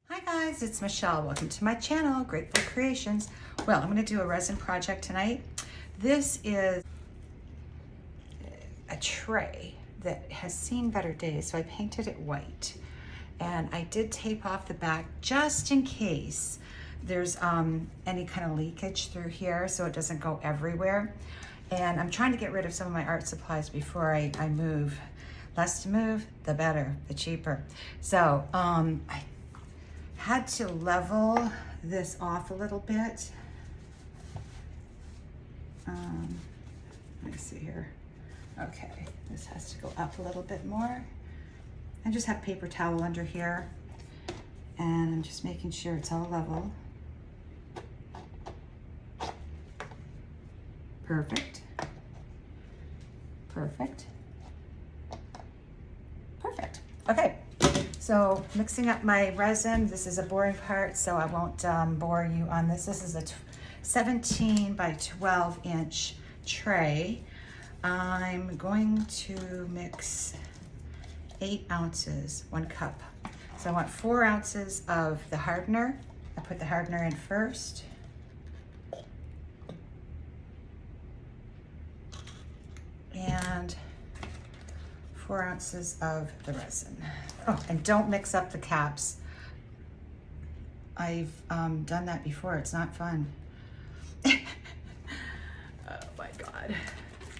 Hi guys, it's Michelle. Welcome to my channel, Grateful Creations. Well, I'm going to do a resin project tonight. This is a tray that has seen better days, so I painted it white. And I did tape off the back just in case there's any kind of leakage through here so it doesn't go everywhere. And I'm trying to get rid of some of my art supplies before I move. Less to move, the better, the cheaper. So I had to level this off a little bit. Let me see here. Okay, this has to go up a little bit more. I just have paper towel under here, and I'm just making sure it's all level. Perfect. Perfect. Perfect. Okay. So mixing up my resin. This is a boring part, so I won't bore you on this. This is a 17 by 12 inch tray. I'm going to mix 8 ounces, 1 cup. So I want 4 ounces of the hardener. I put the hardener in first. And 4 ounces of the resin. Oh, and don't mix up the caps. I've done that before. It's not fun. Oh my God.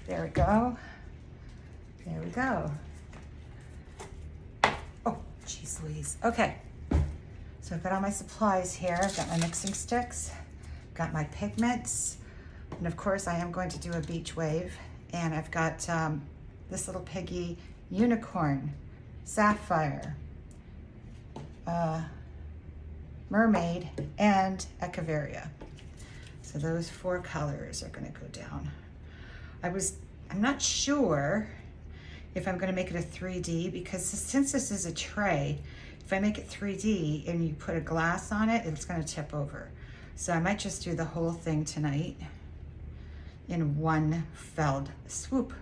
There we go. There we go. Oh, geez Louise. Okay. So I've got all my supplies here. I've got my mixing sticks, got my pigments, and of course I am going to do a beach wave. And I've got this little piggy unicorn, sapphire, mermaid, and echeveria. So those 4 colors are going to go down. I'm not sure if I'm going to make it a 3D because since this is a tray, if I make it 3D and you put a glass on it, it's going to tip over. So I might just do the whole thing tonight in one felled swoop.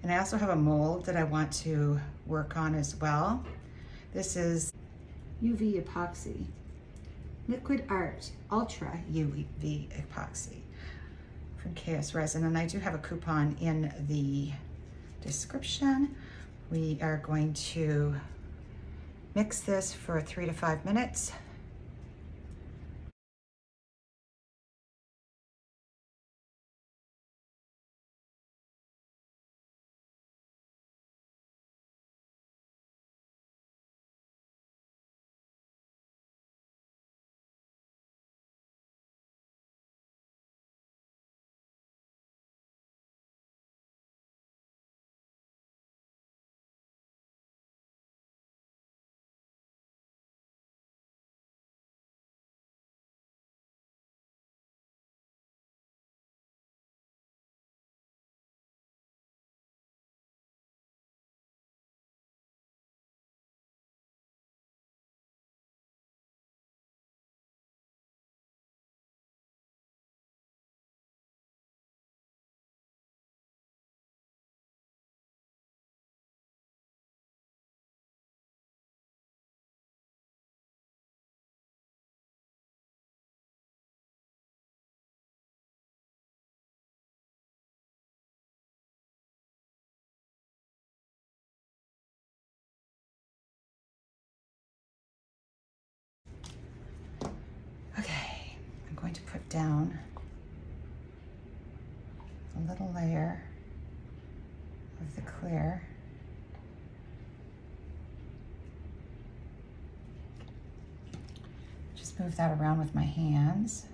And I also have a mold that I want to work on as well. This is UV epoxy, liquid art, ultra UV epoxy from KS Resin. And I do have a coupon in the description. We are going to mix this for 3 to 5 minutes. Okay, I'm going to put down a little layer of the clear. Just move that around with my hands.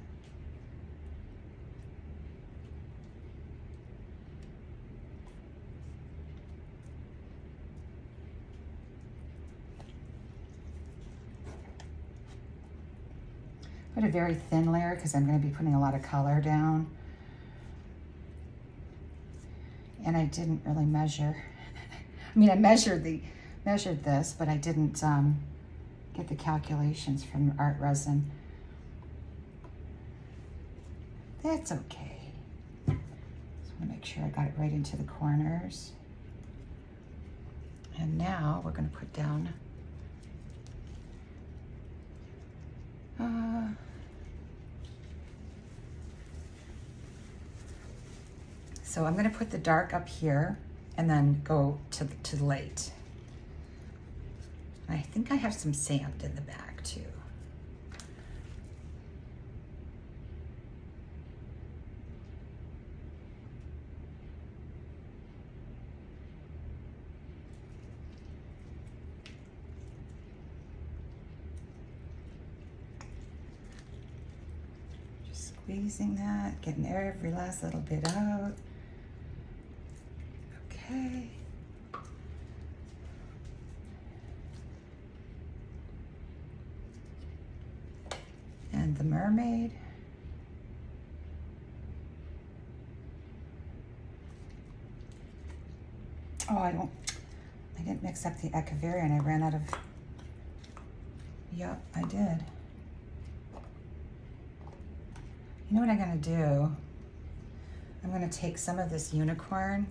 Put a very thin layer because I'm going to be putting a lot of color down. And I didn't really measure. I mean, I measured this, but I didn't get the calculations from art resin. That's okay. Just want to make sure I got it right into the corners. And now we're going to put down So I'm going to put the dark up here and then go to the light. I think I have some sand in the back too. Just squeezing that, getting every last little bit out. Okay. And the mermaid. Oh, I didn't mix up the Echeveria and I ran out of, yep, I did. You know what I'm gonna do? I'm gonna take some of this unicorn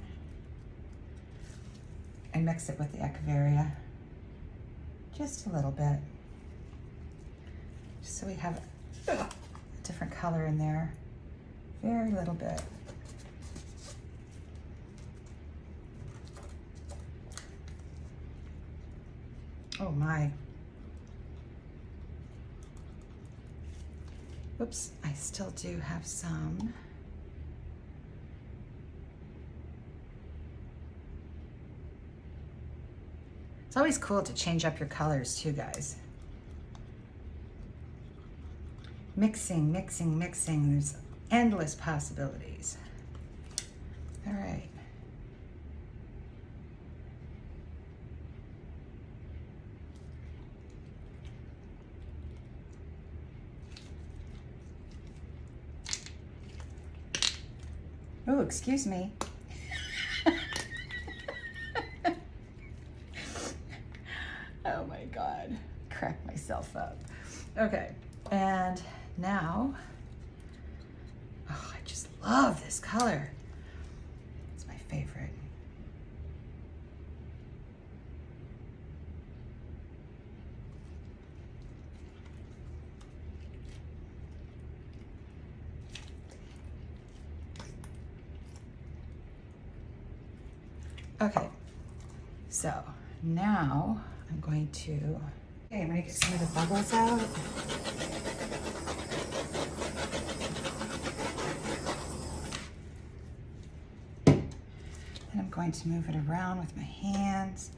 and mix it with the Echeveria. Just a little bit. Just so we have a different color in there. Very little bit. Oh my. Oops, I still do have some. It's always cool to change up your colors too, guys. Mixing, mixing, mixing. There's endless possibilities. All right. Oh, excuse me. Oh my God, crack myself up. Okay, and now, oh, I just love this color. It's my favorite. Okay, so now I'm going to, okay, I'm gonna get some of the bubbles out. And I'm going to move it around with my hands.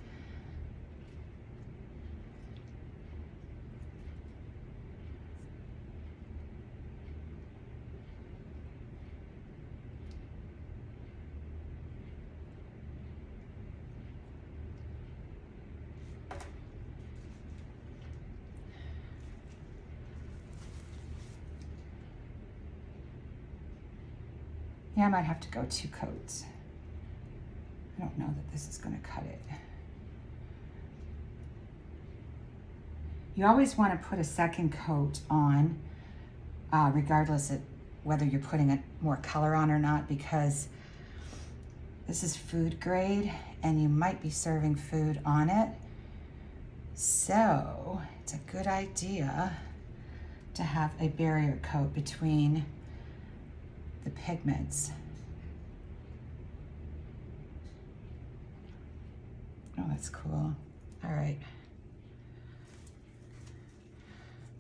Yeah, I might have to go 2 coats. I don't know that this is going to cut it. You always want to put a second coat on, regardless of whether you're putting more color on or not, because this is food grade and you might be serving food on it. So it's a good idea to have a barrier coat between the pigments. Oh, that's cool. All right.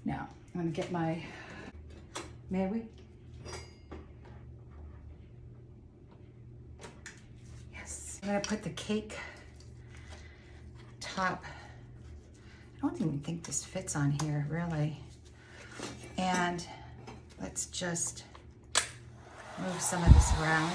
Now, I'm gonna get my, may we? Yes. I'm gonna put the cake top. I don't even think this fits on here, really. And let's just move some of this around.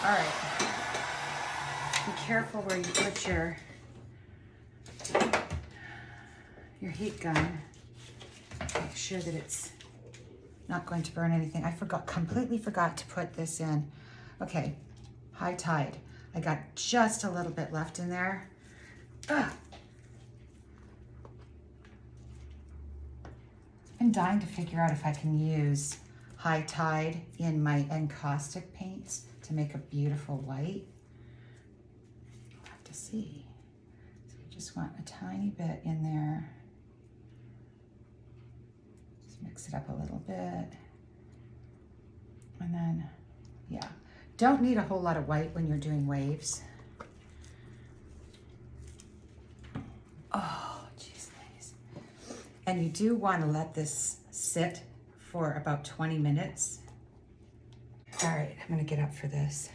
All right. Be careful where you put your heat gun. Make sure that it's not going to burn anything. I completely forgot to put this in. Okay, high tide. I got just a little bit left in there. Ugh. I've been dying to figure out if I can use high tide in my encaustic paints to make a beautiful white. We'll have to see. So you just want a tiny bit in there. Just mix it up a little bit. And then, yeah. Don't need a whole lot of white when you're doing waves. Oh, geez, nice. And you do want to let this sit for about 20 minutes. All right, I'm gonna get up for this.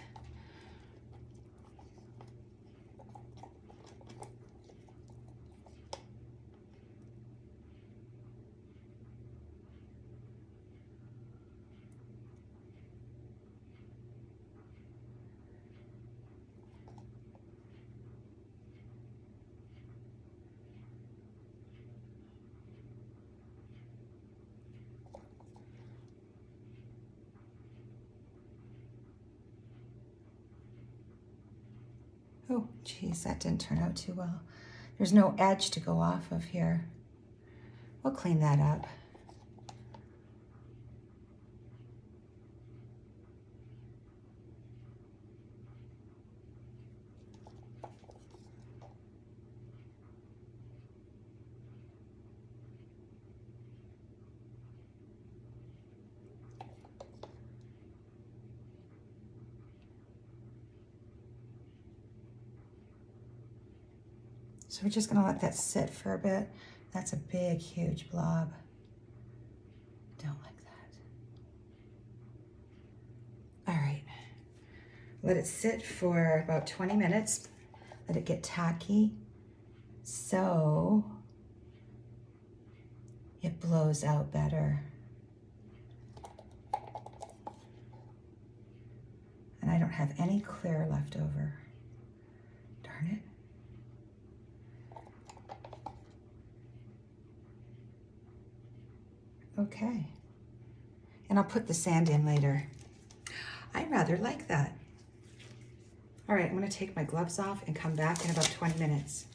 Oh, geez, that didn't turn out too well. There's no edge to go off of here. We'll clean that up. So we're just gonna let that sit for a bit. That's a big, huge blob. Don't like that. All right, let it sit for about 20 minutes. Let it get tacky so it blows out better. And I don't have any clear left over. Darn it. Okay, and I'll put the sand in later. I rather like that. All right, I'm gonna take my gloves off and come back in about 20 minutes.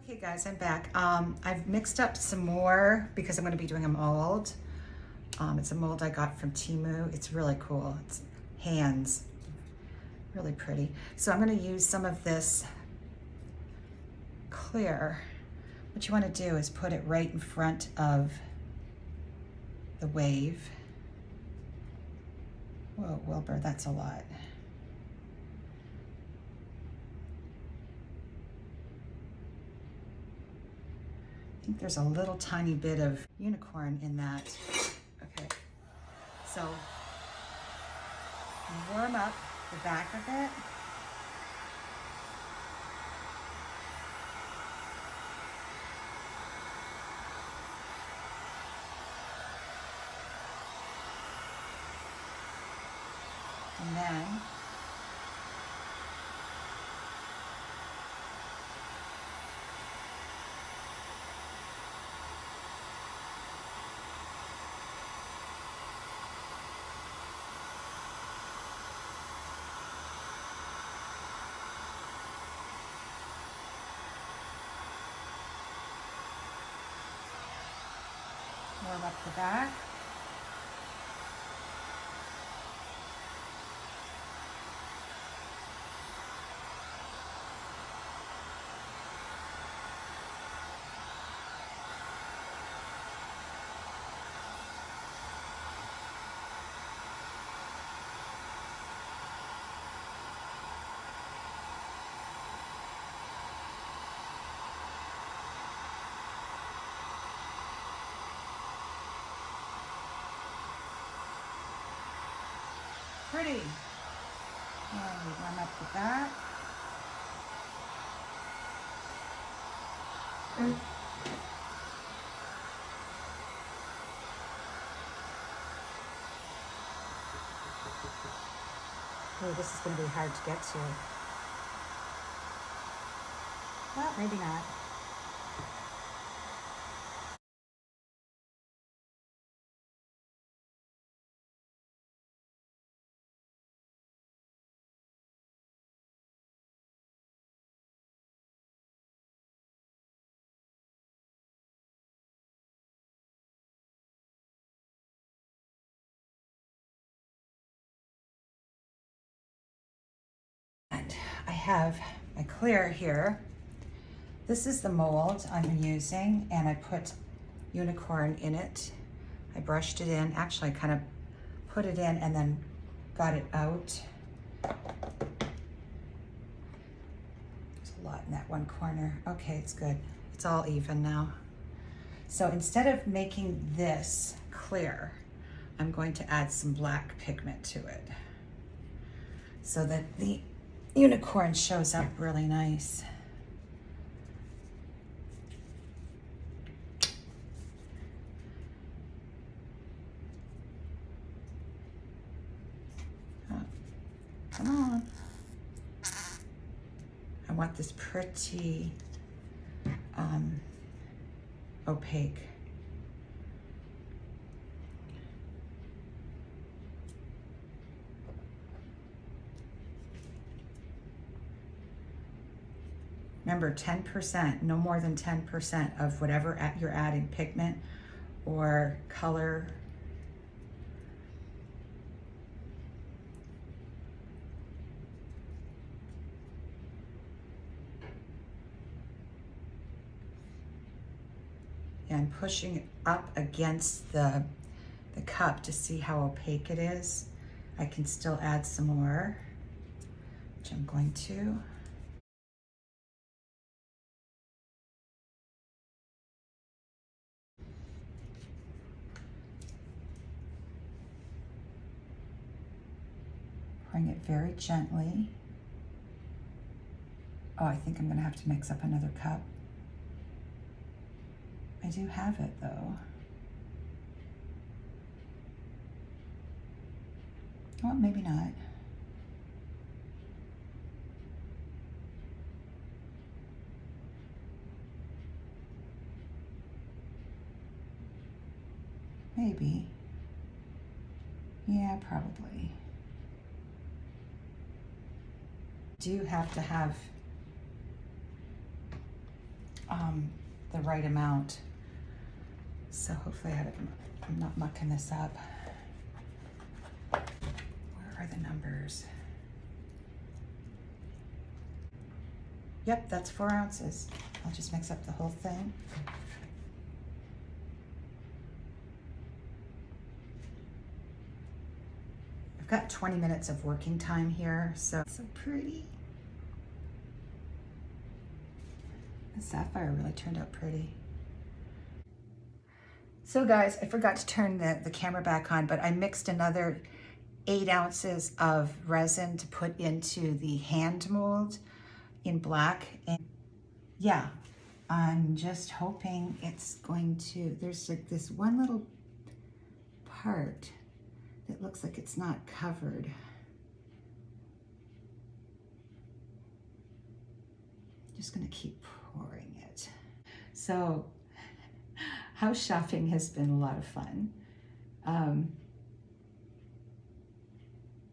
Okay guys, I'm back. I've mixed up some more because I'm gonna be doing a mold. It's a mold I got from Temu. It's really cool. It's hands, really pretty. So I'm gonna use some of this clear. What you wanna do is put it right in front of the wave. Whoa, Wilbur, that's a lot. I think there's a little tiny bit of unicorn in that. Okay, so warm up the back of it. And then warm up the back. Pretty. And we warm up the back. Oh, this is going to be hard to get to. Well, maybe not. And I have my clear here. This is the mold I'm using, and I put unicorn in it. I brushed it in. Actually, I kind of put it in and then got it out. There's a lot in that one corner. Okay, it's good. It's all even now. So instead of making this clear, I'm going to add some black pigment to it so that the unicorn shows up really nice. Oh, come on. I want this pretty opaque. Remember, 10%, no more than 10% of whatever you're adding, pigment or color. And pushing it up against the cup to see how opaque it is. I can still add some more, which I'm going to. Pouring it very gently. Oh, I think I'm gonna have to mix up another cup. I do have it though. Oh, maybe not. Maybe. Yeah, probably. Do have to have the right amount. So hopefully I'm not mucking this up. Where are the numbers? Yep, that's 4 ounces. I'll just mix up the whole thing. I've got 20 minutes of working time here, so pretty. The sapphire really turned out pretty. So guys, I forgot to turn the camera back on, but I mixed another 8 ounces of resin to put into the hand mold in black. And yeah, I'm just hoping it's going to, there's like this one little part that looks like it's not covered. Just gonna keep pouring it. So house shopping has been a lot of fun.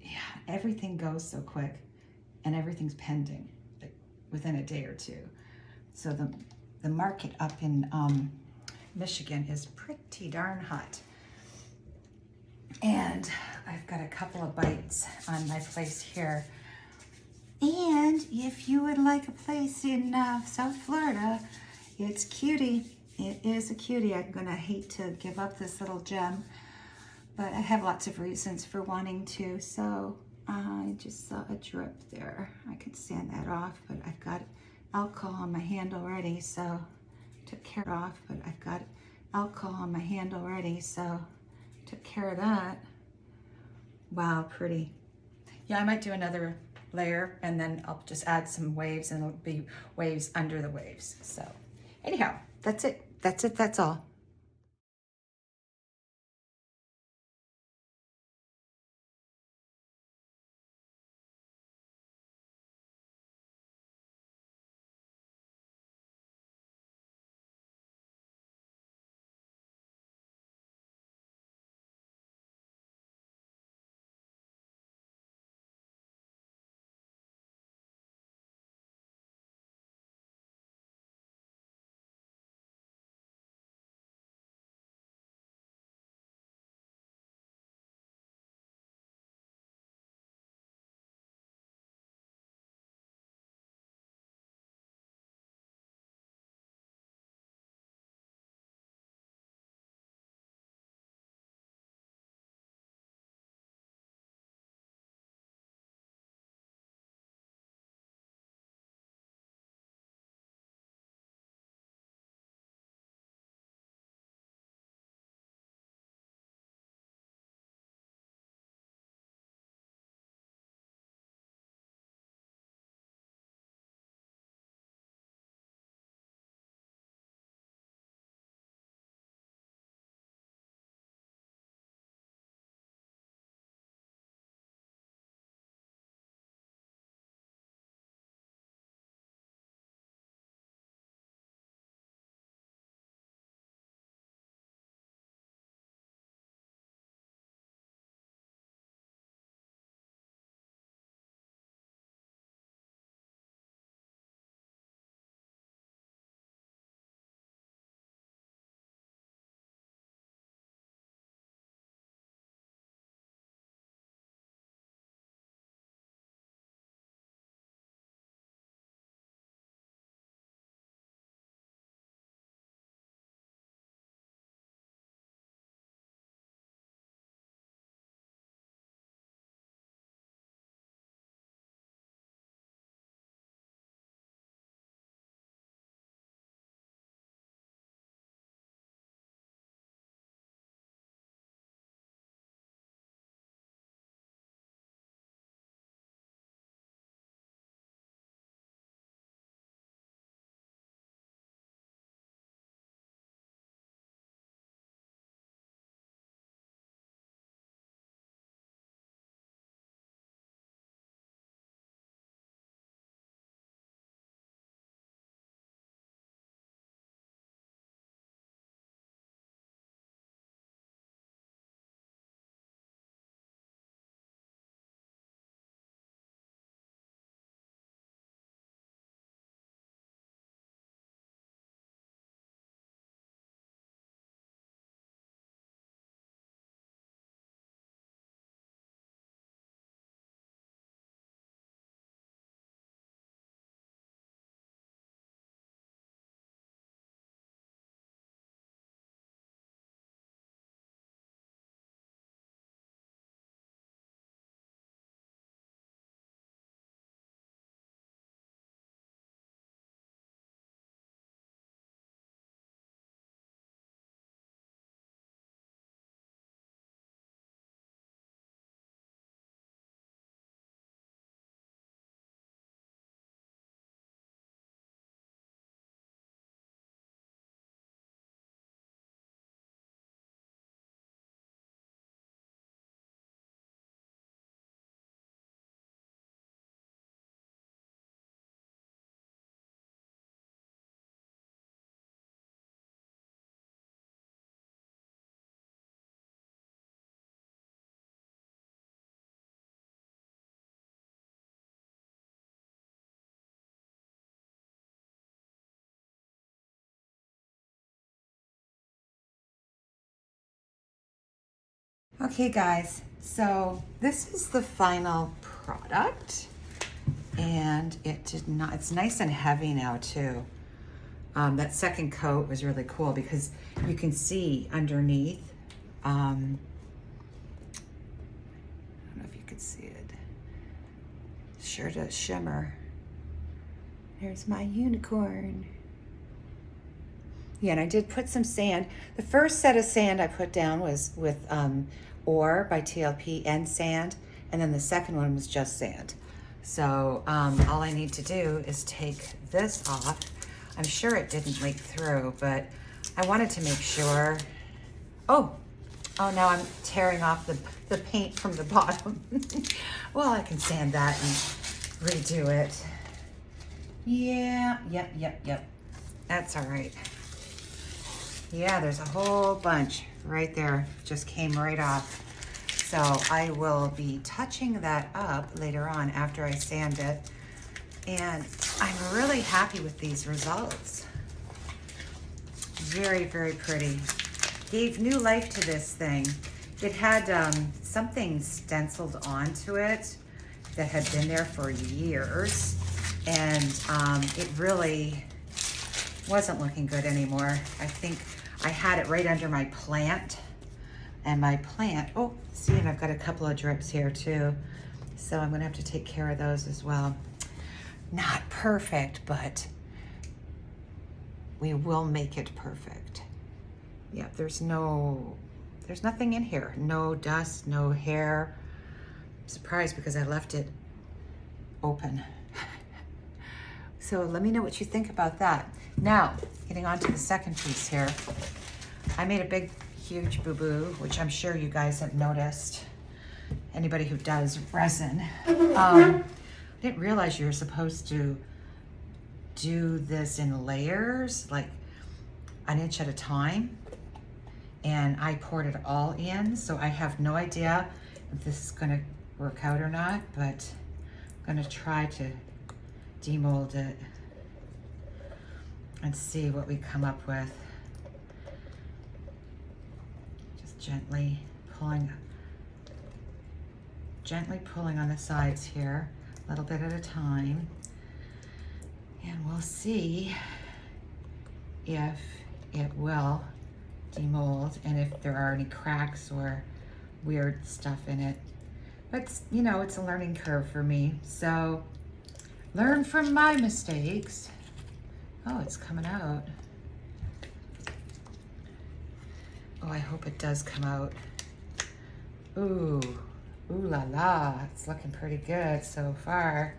Yeah, everything goes so quick and everything's pending like, within a day or two. So the market up in Michigan is pretty darn hot. And I've got a couple of bites on my place here. And if you would like a place in South Florida, it's cutie. It is a cutie. I'm gonna hate to give up this little gem, but I have lots of reasons for wanting to. So I just saw a drip there. I could sand that off, but I've got alcohol on my hand already, so took care of, but I've got alcohol on my hand already, so took care of that. Wow, pretty. Yeah, I might do another layer and then I'll just add some waves and it'll be waves under the waves. So anyhow, that's it. That's all. Okay guys, so this is the final product, and it's nice and heavy now too. That second coat was really cool because you can see underneath, I don't know if you could see it, sure does shimmer. There's my unicorn. Yeah, and I did put some sand. The first set of sand I put down was with ore by TLP and sand, and then the second one was just sand. So all I need to do is take this off. I'm sure it didn't leak through, but I wanted to make sure. Oh, now I'm tearing off the paint from the bottom. Well, I can sand that and redo it. Yeah, yep. That's all right. Yeah, there's a whole bunch right there, just came right off. So I will be touching that up later on after I sand it. And I'm really happy with these results. Very, very pretty. Gave new life to this thing. It had something stenciled onto it that had been there for years. And it really wasn't looking good anymore. I think I had it right under my plant, and my plant, oh, see, and I've got a couple of drips here too. So I'm gonna have to take care of those as well. Not perfect, but we will make it perfect. Yeah, there's nothing in here. No dust, no hair. I'm surprised because I left it open. So let me know what you think about that. Now, getting on to the second piece here. I made a big, huge boo-boo, which I'm sure you guys have noticed. Anybody who does resin. I didn't realize you were supposed to do this in layers, like an inch at a time. And I poured it all in, so I have no idea if this is gonna work out or not, but I'm gonna try to demold it and see what we come up with. Just gently pulling on the sides here, a little bit at a time. And we'll see if it will demold and if there are any cracks or weird stuff in it. But you know, it's a learning curve for me. So learn from my mistakes. Oh, it's coming out. Oh, I hope it does come out. Ooh la la, it's looking pretty good so far.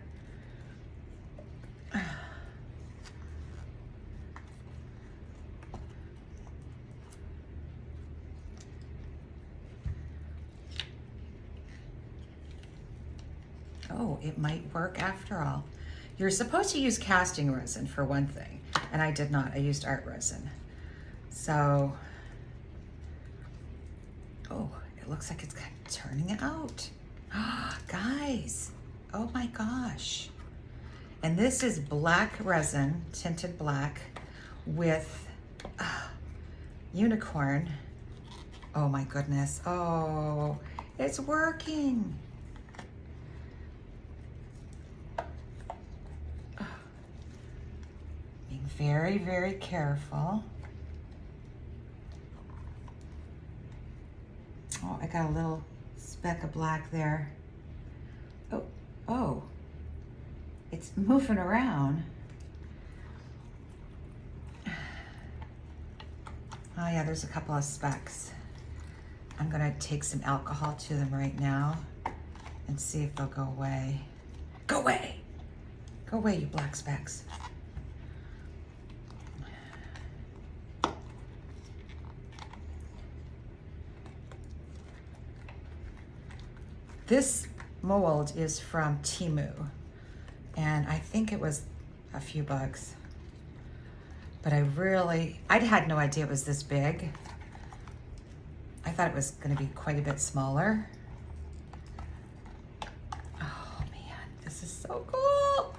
Oh, it might work after all. You're supposed to use casting resin for one thing, and I did not. I used art resin. So, oh, it looks like it's kind of turning out. Guys, oh my gosh. And this is black resin, tinted black, with unicorn. Oh my goodness. Oh, it's working. Being very, very careful. Oh, I got a little speck of black there. Oh, it's moving around. Oh yeah, there's a couple of specks. I'm gonna take some alcohol to them right now and see if they'll go away. Go away! Go away, you black specks. This mold is from Temu, and I think it was a few bucks, but I'd had no idea it was this big. I thought it was gonna be quite a bit smaller. Oh man, this is so cool.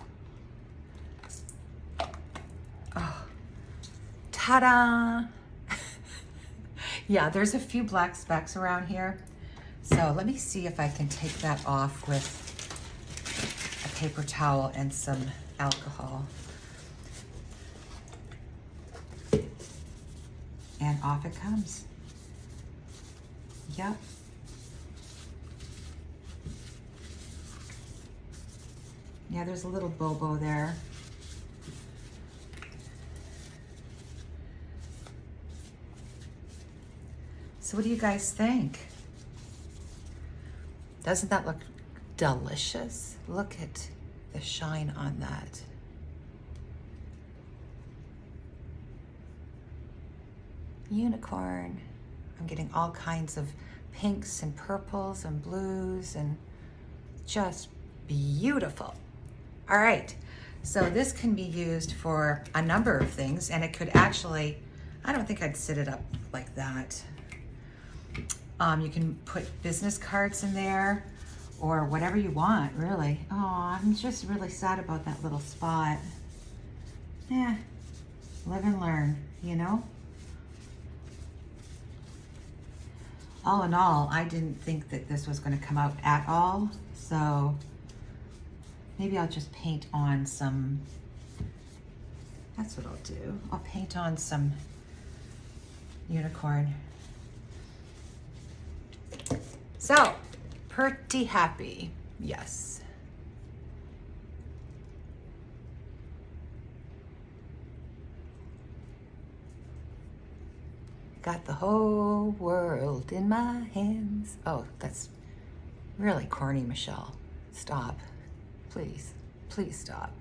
Oh, ta-da. Yeah, there's a few black specks around here. So let me see if I can take that off with a paper towel and some alcohol. And off it comes. Yep. Yeah, there's a little bobo there. So what do you guys think? Doesn't that look delicious? Look at the shine on that. Unicorn. I'm getting all kinds of pinks and purples and blues and just beautiful. All right, so this can be used for a number of things, and it could actually, I don't think I'd sit it up like that. You can put business cards in there or whatever you want, really. Oh, I'm just really sad about that little spot. Yeah, live and learn, you know? All in all, I didn't think that this was going to come out at all, so maybe I'll just paint on some, that's what I'll do. I'll paint on some unicorn. So, pretty happy, yes. Got the whole world in my hands. Oh, that's really corny, Michelle. Stop, please, please stop.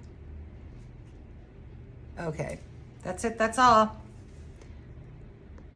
Okay, that's it, that's all.